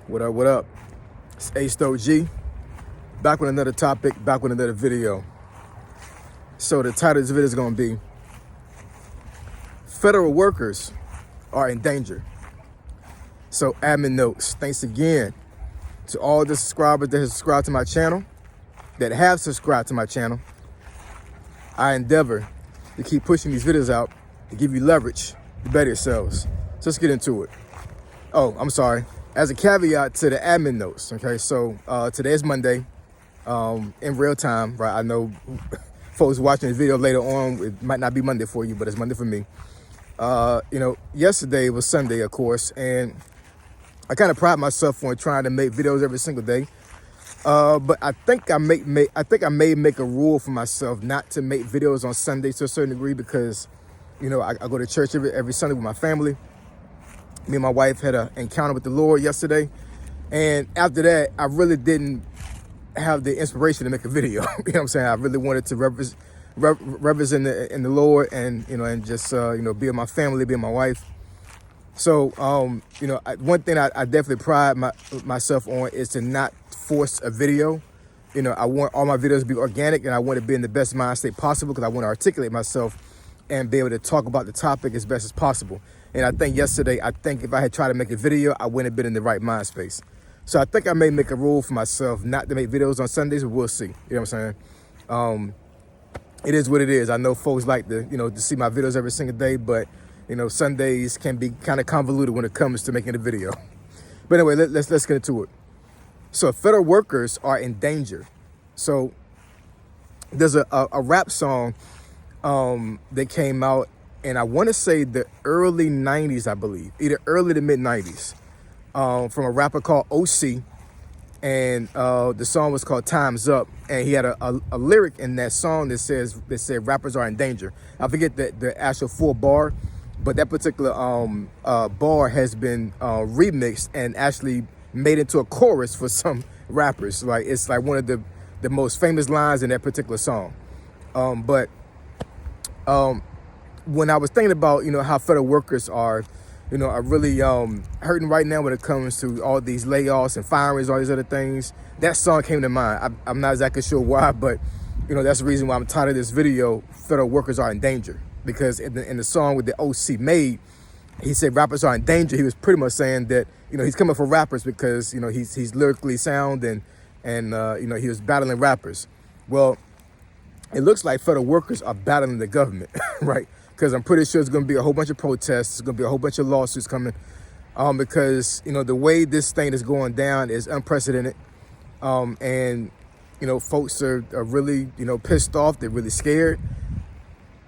What up, what up? It's Acevendo, back with another topic, back with another video. So the title of this video is going to be Federal Workers Are in Danger. So admin notes, thanks again to all the subscribers that have subscribed to my channel, that have subscribed to my channel. I endeavor to keep pushing these videos out to give you leverage to better yourselves. So let's get into it. Oh, I'm sorry. As a caveat to the admin notes, okay, so today is Monday, in real time, right? I know folks watching this video later on, it might not be Monday for you, but it's Monday for me. Yesterday was Sunday, of course, and I kind of pride myself on trying to make videos every single day. But I think I may make a rule for myself not to make videos on Sundays to a certain degree because, I go to church every Sunday with my family. Me and my wife had an encounter with the Lord yesterday. And after that, I really didn't have the inspiration to make a video. You know what I'm saying? I really wanted to reverence in the Lord and, and just, be with my family, be with my wife. So, one thing I definitely pride myself on is to not force a video. I want all my videos to be organic and I want to be in the best mind state possible because I want to articulate myself and be able to talk about the topic as best as possible. And I think yesterday, if I had tried to make a video, I wouldn't have been in the right mind space. So I think I may make a rule for myself not to make videos on Sundays, but we'll see. You know what I'm saying? It is what it is. I know folks like to see my videos every single day, but, Sundays can be kind of convoluted when it comes to making a video. But anyway, let's get into it. So federal workers are in danger. So there's a rap song that came out, and I want to say the early 90s, I believe, either early to mid 90s, from a rapper called OC. And the song was called Time's Up. And he had a lyric in that song that said rappers are in danger. I forget the actual full bar, but that particular bar has been remixed and actually made into a chorus for some rappers. Like it's like one of the most famous lines in that particular song. When I was thinking about, how federal workers are really hurting right now when it comes to all these layoffs and firings, all these other things, that song came to mind. I'm not exactly sure why, but, that's the reason why I'm tired of this video, Federal Workers Are in Danger. Because in the song with the OC made, he said rappers are in danger. He was pretty much saying that, he's coming for rappers because, he's lyrically sound and he was battling rappers. Well, it looks like federal workers are battling the government, right? Because I'm pretty sure there's going to be a whole bunch of protests. There's going to be a whole bunch of lawsuits coming because, the way this thing is going down is unprecedented. And, folks are really, pissed off. They're really scared.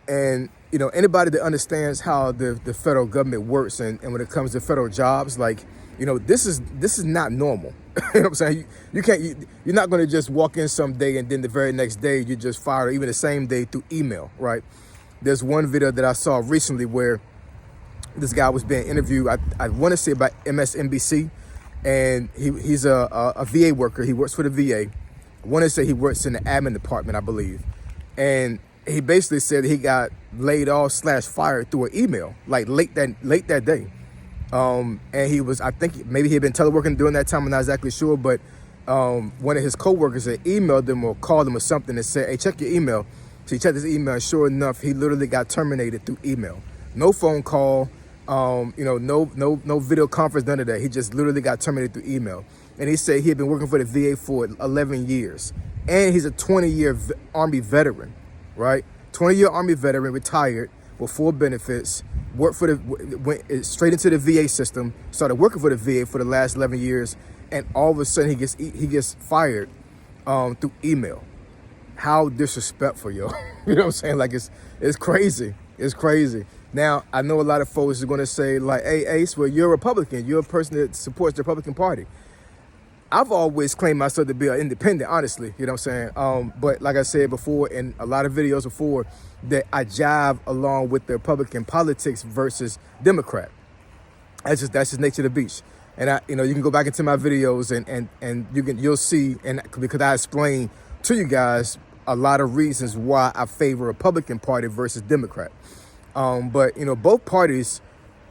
And, anybody that understands how the federal government works and when it comes to federal jobs, like, this is not normal. You know what I'm saying? You're not going to just walk in someday and then the very next day you just fire, or even the same day through email, right? There's one video that I saw recently where this guy was being interviewed. I want to say about MSNBC, and he's a VA worker. He works for the VA. I want to say he works in the admin department, I believe. And he basically said he got laid off / fired through an email, like late that day. And he was, I think maybe he had been teleworking during that time. I'm not exactly sure, but one of his coworkers had emailed him or called him or something and said, "Hey, check your email." So he checked his email, and sure enough, he literally got terminated through email. No phone call, no video conference, none of that. He just literally got terminated through email. And he said he had been working for the VA for 11 years. And he's a 20-year Army veteran, right? 20-year Army veteran, retired with full benefits, went straight into the VA system, started working for the VA for the last 11 years, and all of a sudden he gets fired through email. How disrespectful, yo. You know what I'm saying? Like, it's crazy. It's crazy. Now, I know a lot of folks are going to say, like, hey, Ace, well, you're a Republican. You're a person that supports the Republican Party. I've always claimed myself to be an independent, honestly. You know what I'm saying? But like I said before, in a lot of videos before, that I jive along with the Republican politics versus Democrat. That's just nature of the beast. And you can go back into my videos and you'll see, and because I explain to you guys a lot of reasons why I favor Republican Party versus Democrat. But both parties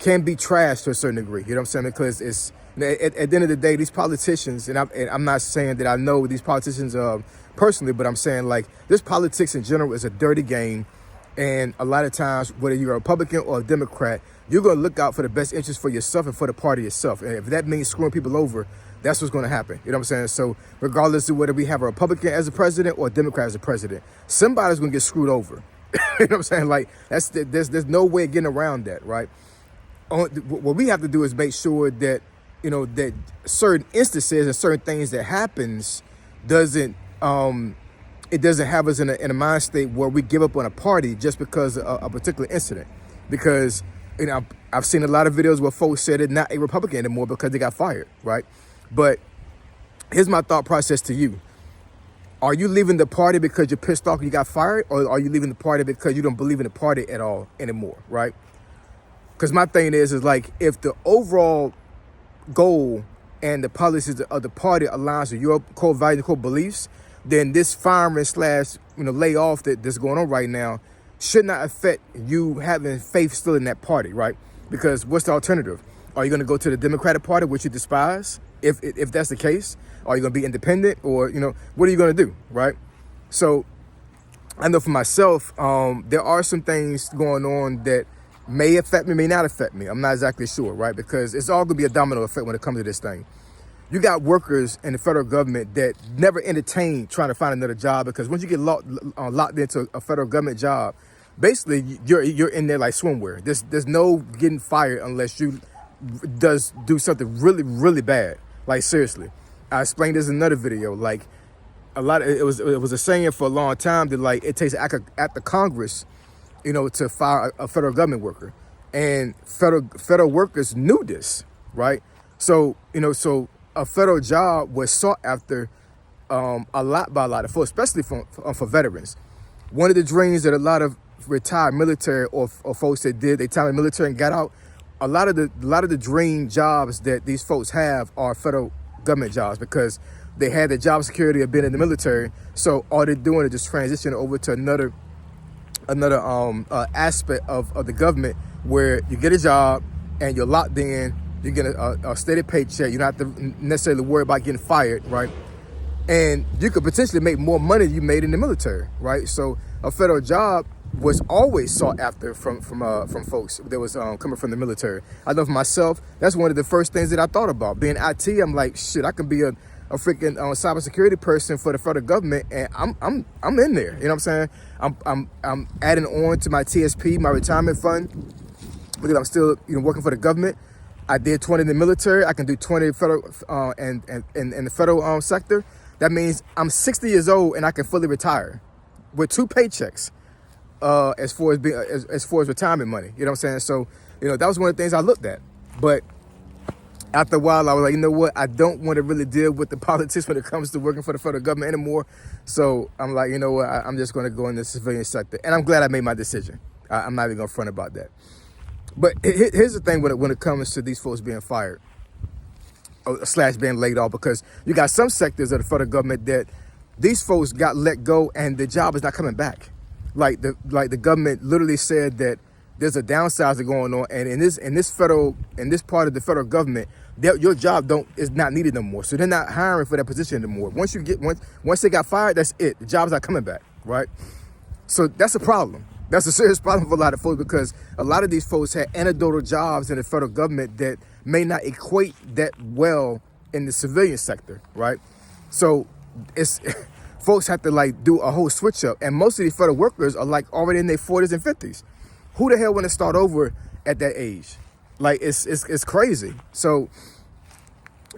can be trashed to a certain degree. You know what I'm saying? Because it's, at the end of the day, these politicians, and I'm not saying that I know these politicians personally, but I'm saying like this politics in general is a dirty game. And a lot of times, whether you're a Republican or a Democrat, you're going to look out for the best interest for yourself and for the party itself. And if that means screwing people over, that's what's going to happen. You know what I'm saying? So regardless of whether we have a Republican as a president or a Democrat as a president, somebody's going to get screwed over. You know what I'm saying? Like there's no way of getting around that, right? What we have to do is make sure that, you know, that certain instances and certain things that happens doesn't it doesn't have us in a mind state where we give up on a party just because of a particular incident. Because, you know, I've seen a lot of videos where folks said they're not a Republican anymore because they got fired, right? But here's my thought process to you. Are you leaving the party because you're pissed off and you got fired? Or are you leaving the party because you don't believe in the party at all anymore, right? Because my thing is like, if the overall goal and the policies of the party aligns with your core values, core beliefs, then this firing slash, you know, layoff that's going on right now should not affect you having faith still in that party, right? Because what's the alternative? Are you going to go to the Democratic Party, which you despise? If that's the case, are you going to be independent, or, you know, what are you going to do, right? So I know for myself, there are some things going on that may affect me, may not affect me. I'm not exactly sure, right? Because it's all going to be a domino effect when it comes to this thing. You got workers in the federal government that never entertain trying to find another job, because once you get locked into a federal government job, basically you're in there like swimwear. There's no getting fired unless you do something really, really bad. Like, seriously. I explained this in another video. Like, it was a saying for a long time that, like, it takes an act of Congress, you know, to fire a federal government worker. And federal workers knew this, right? So, you know, a federal job was sought after a lot by a lot of folks, especially for veterans. One of the dreams that a lot of retired military or folks that did their time in the military and got out, a lot of the dream jobs that these folks have are federal government jobs, because they had the job security of being in the military. So all they're doing is just transition over to another aspect of the government, where you get a job and you're locked in. You get a steady paycheck. You don't have to necessarily worry about getting fired, right? And you could potentially make more money than you made in the military, right? So a federal job was always sought after from folks that was coming from the military. I know for myself, that's one of the first things that I thought about. Being IT, I'm like, shit, I can be a freaking cybersecurity person for the federal government, and I'm in there. You know what I'm saying? I'm adding on to my TSP, my retirement fund, because I'm still, you know, working for the government. I did 20 in the military. I can do 20 federal and in the federal sector. That means I'm 60 years old and I can fully retire with 2 paychecks as far as retirement money. You know what I'm saying? So, you know, that was one of the things I looked at. But after a while, I was like, you know what? I don't want to really deal with the politics when it comes to working for the federal government anymore. So I'm like, you know what? I'm just going to go in the civilian sector. And I'm glad I made my decision. I'm not even going to front about that. But here's the thing when it comes to these folks being fired / being laid off, because you got some sectors of the federal government that these folks got let go and the job is not coming back. Like the government literally said that there's a downsizing going on, and in this part of the federal government, your job is not needed no more. So they're not hiring for that position anymore. Once they got fired, that's it. The job's not coming back, right? So that's a problem. That's a serious problem for a lot of folks, because a lot of these folks had anecdotal jobs in the federal government that may not equate that well in the civilian sector, right? So it's folks have to like do a whole switch up, and most of these federal workers are like already in their 40s and 50s. Who the hell want to start over at that age? Like it's crazy. So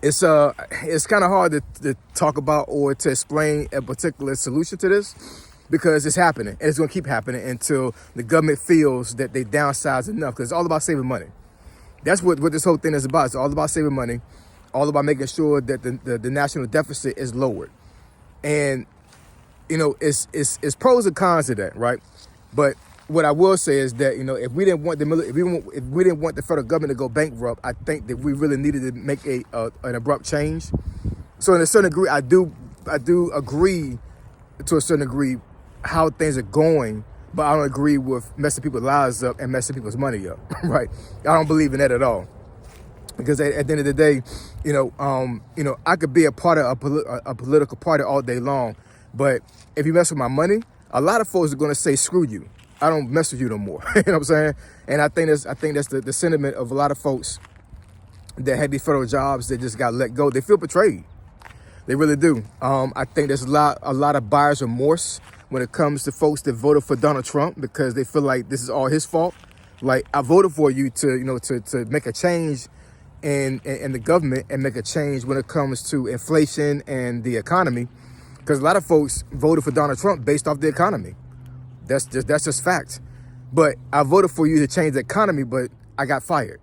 it's kind of hard to talk about or to explain a particular solution to this, because it's happening, and it's going to keep happening until the government feels that they downsize enough, because it's all about saving money. That's what this whole thing is about. It's all about saving money, all about making sure that the national deficit is lowered. And, you know, it's pros and cons to that, right? But what I will say is that, you know, if we didn't want the federal government to go bankrupt, I think that we really needed to make an abrupt change. So in a certain degree, I do agree to a certain degree how things are going, but I don't agree with messing people's lives up and messing people's money up, right? I don't believe in that at all. Because at the end of the day, I could be a part of a political party all day long, but if you mess with my money, a lot of folks are going to say, screw you. I don't mess with you no more. You know what I'm saying? And I think that's the sentiment of a lot of folks that had these federal jobs that just got let go. They feel betrayed. They really do. I think there's a lot of buyer's remorse when it comes to folks that voted for Donald Trump because they feel like this is all his fault. Like, I voted for you to make a change in the government and make a change when it comes to inflation and the economy, because a lot of folks voted for Donald Trump based off the economy. That's just fact. But I voted for you to change the economy, but I got fired.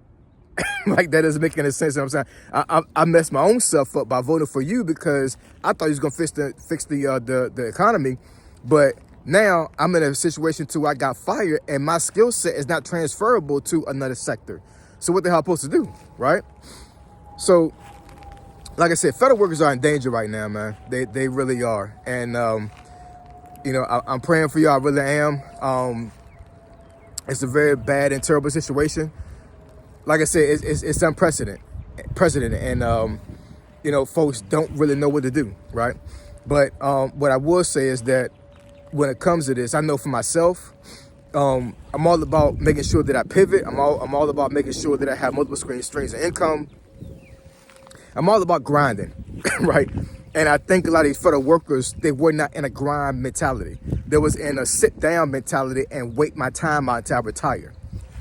Like, that doesn't make any sense. You know what I'm saying? I messed my own self up by voting for you because I thought you was gonna fix the economy, but now I'm in a situation too. I got fired, and my skill set is not transferable to another sector. So what the hell am I supposed to do, right? So, like I said, federal workers are in danger right now, man. They really are, and I'm praying for you. I really am. It's a very bad and terrible situation. Like I said, it's unprecedented, and folks don't really know what to do, right? But what I will say is that when it comes to this, I know for myself, I'm all about making sure that I pivot. I'm all about making sure that I have multiple streams of income. I'm all about grinding, right? And I think a lot of these federal workers, they were not in a grind mentality. They was in a sit down mentality and wait my time out until I retire.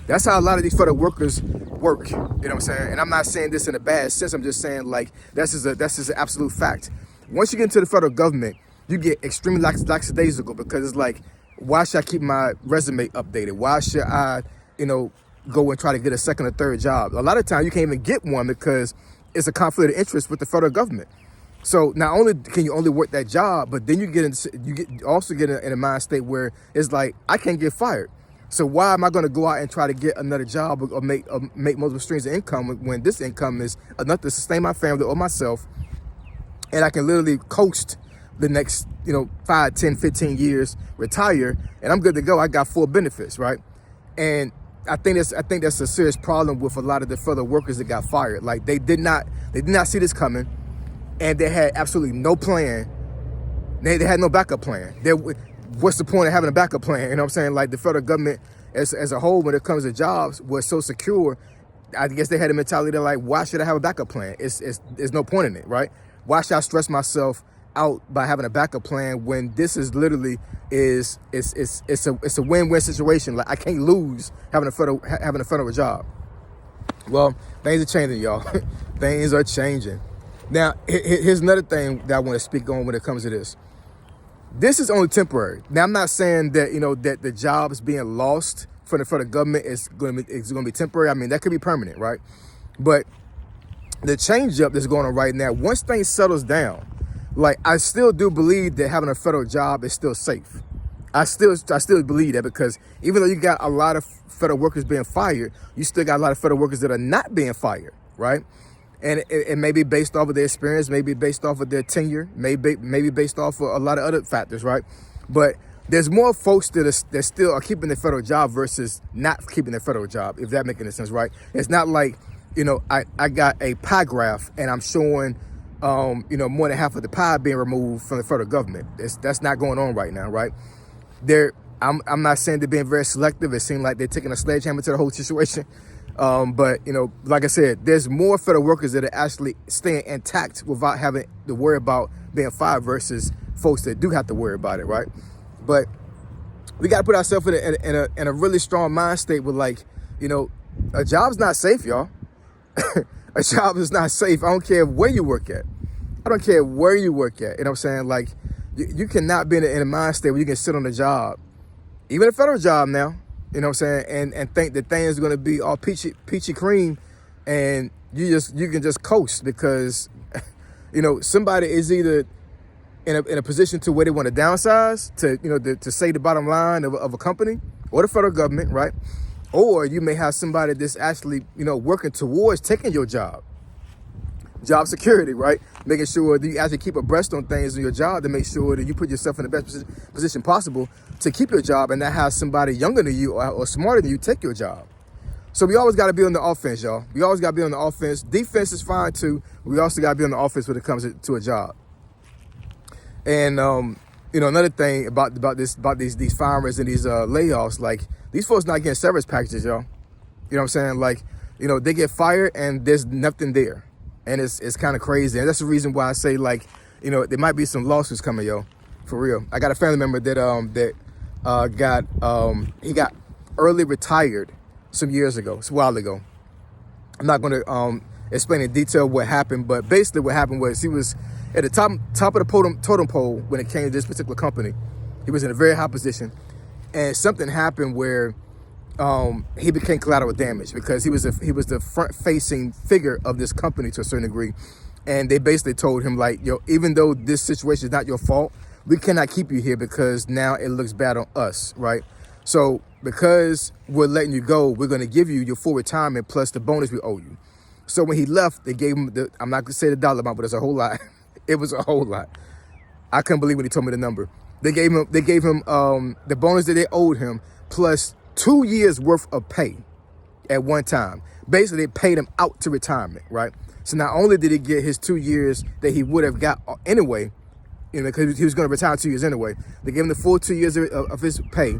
That's how a lot of these federal workers work. You know what I'm saying? And I'm not saying this in a bad sense. I'm just saying, like, that's just an absolute fact. Once you get into the federal government, you get extremely lackadaisical because it's like, why should I keep my resume updated? Why should I, go and try to get a second or third job? A lot of times you can't even get one because it's a conflict of interest with the federal government. So not only can you only work that job, but then you also get in a mind state where it's like, I can't get fired. So why am I going to go out and try to get another job or make multiple streams of income when this income is enough to sustain my family or myself, and I can literally coast the next 5, 10, 15 years, retire, and I'm good to go. I got full benefits, right? And I think that's a serious problem with a lot of the federal workers that got fired. Like, they did not see this coming, and they had absolutely no plan. They had no backup plan. What's the point of having a backup plan? You know what I'm saying? Like, the federal government as a whole, when it comes to jobs, was so secure. I guess they had a mentality that, like, why should I have a backup plan? There's no point in it, right? Why should I stress myself out by having a backup plan when this is literally it's a win-win situation? Like, I can't lose having a federal job. Well, things are changing, y'all. Things are changing. Now, here's another thing that I want to speak on when it comes to this. This is only temporary. Now, I'm not saying that that the jobs being lost from the federal government is going to be temporary. I mean, that could be permanent, right? But the change up that's going on right now, once things settles down, like, I still do believe that having a federal job is still safe. I still believe that, because even though you got a lot of federal workers being fired, you still got a lot of federal workers that are not being fired, right? And it may be based off of their experience, maybe based off of their tenure, maybe based off of a lot of other factors, right? But there's more folks that still are keeping their federal job versus not keeping their federal job, if that makes any sense, right? It's not like, I got a pie graph and I'm showing, more than half of the pie being removed from the federal government. That's not going on right now, right? I'm not saying they're being very selective. It seems like they're taking a sledgehammer to the whole situation. But like I said, there's more federal workers that are actually staying intact without having to worry about being fired versus folks that do have to worry about it, right? But we got to put ourselves in a really strong mind state with, like, a job's not safe, y'all. A job is not safe. I don't care where you work at. I don't care where you work at. You know what I'm saying? Like, you cannot be in a mind state where you can sit on a job, even a federal job now, you know what I'm saying, and think that things are going to be all peachy cream, and you can just coast because, somebody is either in a position to where they want to downsize to save the bottom line of a company or the federal government, right? Or you may have somebody that's actually, working towards taking your job. job security, right? Making sure that you actually keep abreast on things in your job to make sure that you put yourself in the best position possible to keep your job and not have somebody younger than you or smarter than you take your job. So we always got to be on the offense, y'all. We always got to be on the offense. Defense is fine too. We also got to be on the offense when it comes to a job. And another thing about these firings and these layoffs, like these folks not getting severance packages, y'all. You know what I'm saying? Like, they get fired and there's nothing there. And it's kind of crazy. And that's the reason why I say, like, there might be some lawsuits coming, yo, for real. I got a family member that got early retired some years ago, it's a while ago. I'm not going to explain in detail what happened, but basically what happened was he was at the top of the totem pole when it came to this particular company. He was in a very high position, and something happened where he became collateral damage because he was the front-facing figure of this company to a certain degree, and they basically told him, like, yo, even though this situation is not your fault, we cannot keep you here because now it looks bad on us, right? So because we're letting you go, we're going to give you your full retirement plus the bonus we owe you. So when he left, they gave him I'm not going to say the dollar amount, but it's a whole lot. It was a whole lot. I couldn't believe when he told me the number. They gave him the bonus that they owed him plus 2 years worth of pay at one time. Basically, they paid him out to retirement, right? So not only did he get his 2 years that he would have got anyway, because he was going to retire 2 years anyway, they gave him the full 2 years of his pay.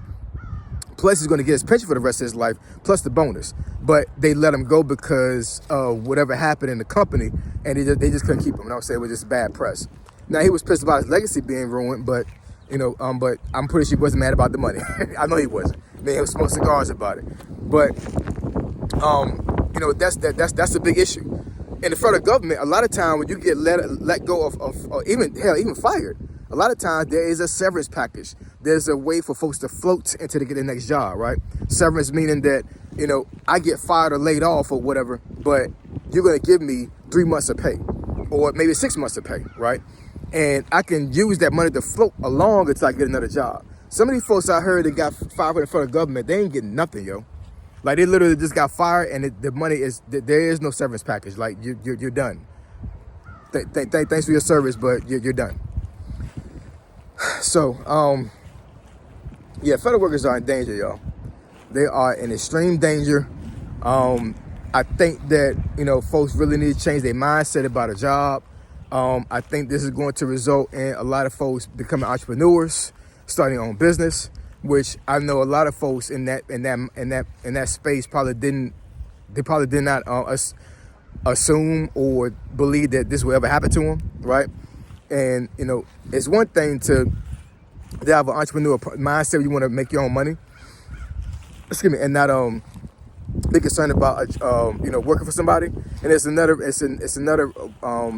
Plus, he's going to get his pension for the rest of his life, plus the bonus. But they let him go because of whatever happened in the company, and they just couldn't keep him. And I would say it was just bad press. Now, he was pissed about his legacy being ruined, but but I'm pretty sure he wasn't mad about the money. I know he wasn't. Man, he was smoking cigars about it. But that's a big issue. In the federal government, a lot of time when you get let go of or even fired, a lot of times there is a severance package. There's a way for folks to float until they get the next job, right? Severance meaning that, I get fired or laid off or whatever, but you're going to give me 3 months of pay or maybe 6 months of pay, right? And I can use that money to float along until I get another job. Some of these folks I heard that got fired in the federal government, they ain't getting nothing, yo. Like, they literally just got fired and the money there is no severance package. Like, you're done. Thanks for your service, but you're done. So, federal workers are in danger, y'all. They are in extreme danger. I think that, folks really need to change their mindset about a job. I think this is going to result in a lot of folks becoming entrepreneurs, starting their own business, which I know a lot of folks in that space probably did not assume or believe that this will ever happen to them, right? And it's one thing to have an entrepreneur mindset. You want to make your own money, and not be concerned about working for somebody. And it's another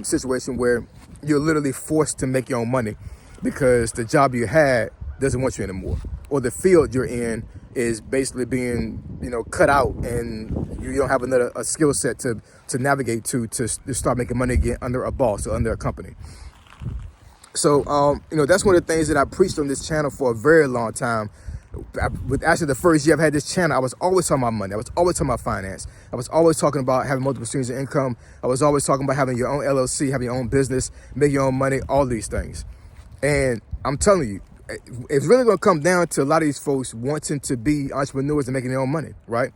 situation where you're literally forced to make your own money because the job you had doesn't want you anymore, or the field you're in is basically being cut out, and you don't have a skill set to navigate to start making money again under a boss or under a company. So that's one of the things that I preached on this channel for a very long time. Actually, the first year I've had this channel, I was always talking about money. I was always talking about finance. I was always talking about having multiple streams of income. I was always talking about having your own LLC, having your own business, making your own money, all these things. And I'm telling you, it's really going to come down to a lot of these folks wanting to be entrepreneurs and making their own money, right?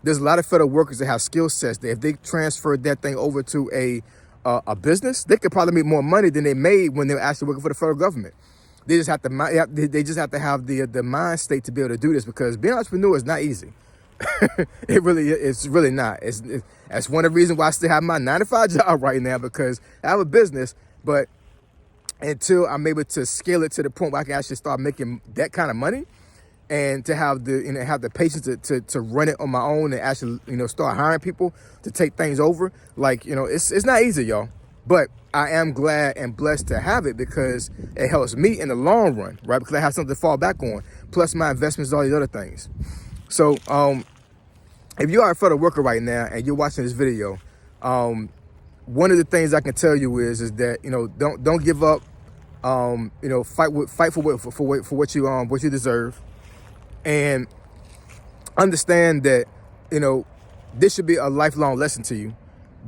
There's a lot of federal workers that have skill sets that if they transferred that thing over to a business, they could probably make more money than they made when they were actually working for the federal government. They just have to have the mind state to be able to do this, because being an entrepreneur is not easy. It's really not. That's one of the reasons why I still have my 9-to-5 job right now, because I have a business, but until I'm able to scale it to the point where I can actually start making that kind of money, and to have the patience to run it on my own and actually start hiring people to take things over, it's not easy, y'all. But I am glad and blessed to have it, because it helps me in the long run, right? Because I have something to fall back on, plus my investments, all these other things. So if you are a federal worker right now and you're watching this video, one of the things I can tell you is that don't give up. Fight for what you deserve, and understand that this should be a lifelong lesson to you,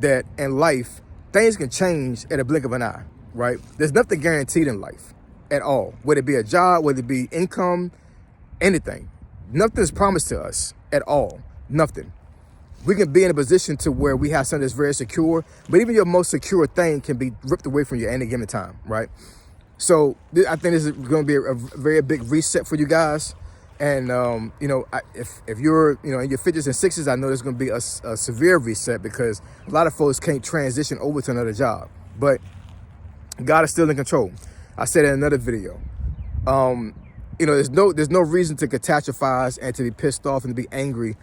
that in life things can change at a blink of an eye, right? There's nothing guaranteed in life at all, whether it be a job, whether it be income, anything. Nothing's promised to us at all, nothing. We can be in a position to where we have something that's very secure, but even your most secure thing can be ripped away from you at any given time, right? So I think this is going to be a very big reset for you guys. And, you know, if you're, you know, in your 50s and 60s, I know there's going to be a severe reset because a lot of folks can't transition over to another job. But God is still in control. I said in another video, you know, there's no reason to catastrophize and to be pissed off and to be angry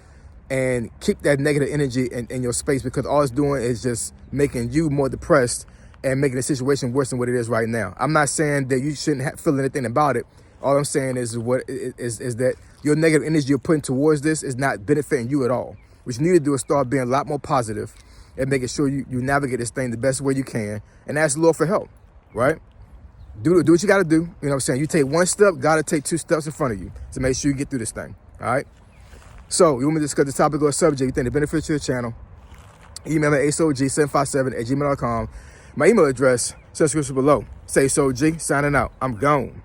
and keep that negative energy in your space, because all it's doing is just making you more depressed and making the situation worse than what it is right now. I'm not saying that you shouldn't feel anything about it. All I'm saying is that your negative energy you're putting towards this is not benefiting you at all. What you need to do is start being a lot more positive and making sure you navigate this thing the best way you can and ask the Lord for help, right? Do what you got to do. You know what I'm saying? You take one step, God will take 2 steps in front of you to make sure you get through this thing, all right? So you want me to discuss the topic or subject you think the benefits to your channel, email me at acog757@gmail.com. My email address, description below. Say so G, signing out. I'm gone.